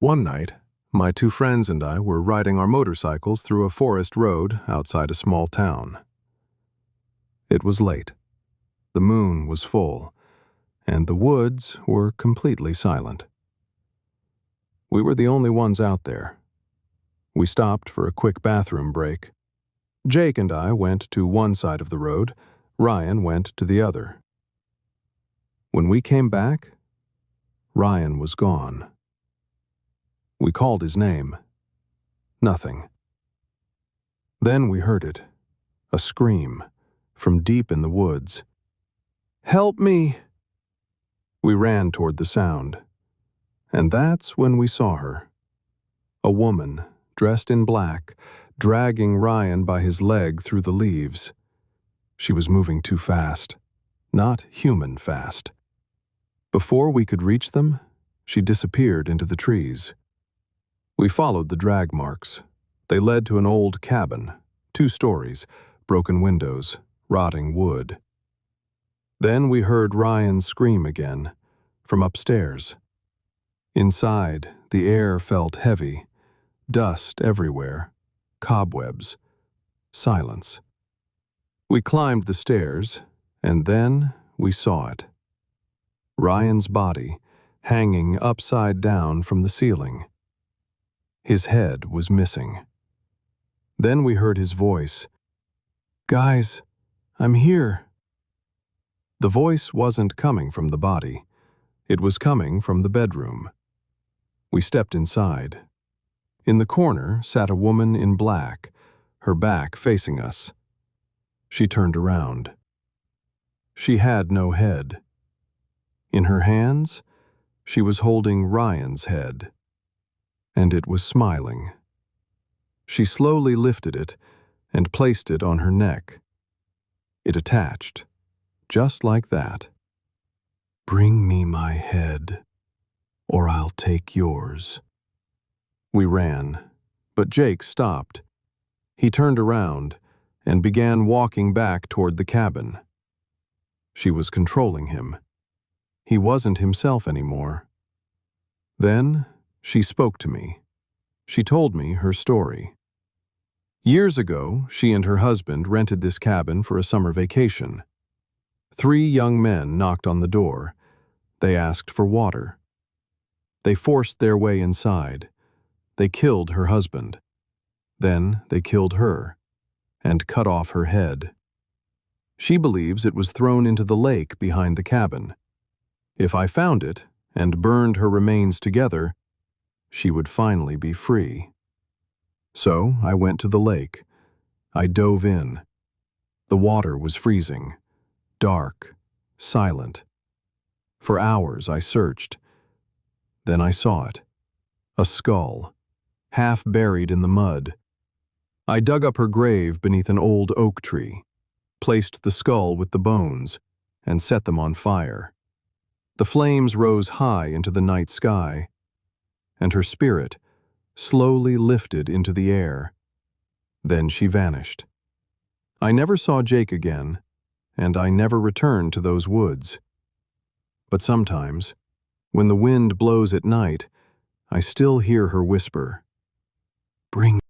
One night, my two friends and I were riding our motorcycles through a forest road outside a small town. It was late. The moon was full, and the woods were completely silent. We were the only ones out there. We stopped for a quick bathroom break. Jake and I went to one side of the road, Ryan went to the other. When we came back, Ryan was gone. We called his name. Nothing. Then we heard it, a scream, from deep in the woods. "Help me!" We ran toward the sound, and that's when we saw her. A woman, dressed in black, dragging Ryan by his leg through the leaves. She was moving too fast, not human fast. Before we could reach them, she disappeared into the trees. We followed the drag marks. They led to an old cabin, 2 stories, broken windows, rotting wood. Then we heard Ryan scream again, from upstairs. Inside, the air felt heavy, dust everywhere, cobwebs, silence. We climbed the stairs, and then we saw it. Ryan's body, hanging upside down from the ceiling. His head was missing. Then we heard his voice. "Guys, I'm here." The voice wasn't coming from the body. It was coming from the bedroom. We stepped inside. In the corner sat a woman in black, her back facing us. She turned around. She had no head. In her hands, she was holding Ryan's head, and it was smiling. She slowly lifted it and placed it on her neck. It attached, just like that. "Bring me my head, or I'll take yours." We ran, but Jake stopped. He turned around and began walking back toward the cabin. She was controlling him. He wasn't himself anymore. Then she spoke to me. She told me her story. Years ago, she and her husband rented this cabin for a summer vacation. 3 young men knocked on the door. They asked for water. They forced their way inside. They killed her husband. Then they killed her and cut off her head. She believes it was thrown into the lake behind the cabin. If I found it and burned her remains together, she would finally be free. So I went to the lake. I dove in. The water was freezing, dark, silent. For hours I searched. Then I saw it. A skull, half buried in the mud. I dug up her grave beneath an old oak tree, placed the skull with the bones, and set them on fire. The flames rose high into the night sky, and her spirit slowly lifted into the air. Then she vanished. I never saw Jake again, and I never returned to those woods. But sometimes, when the wind blows at night, I still hear her whisper, "Bring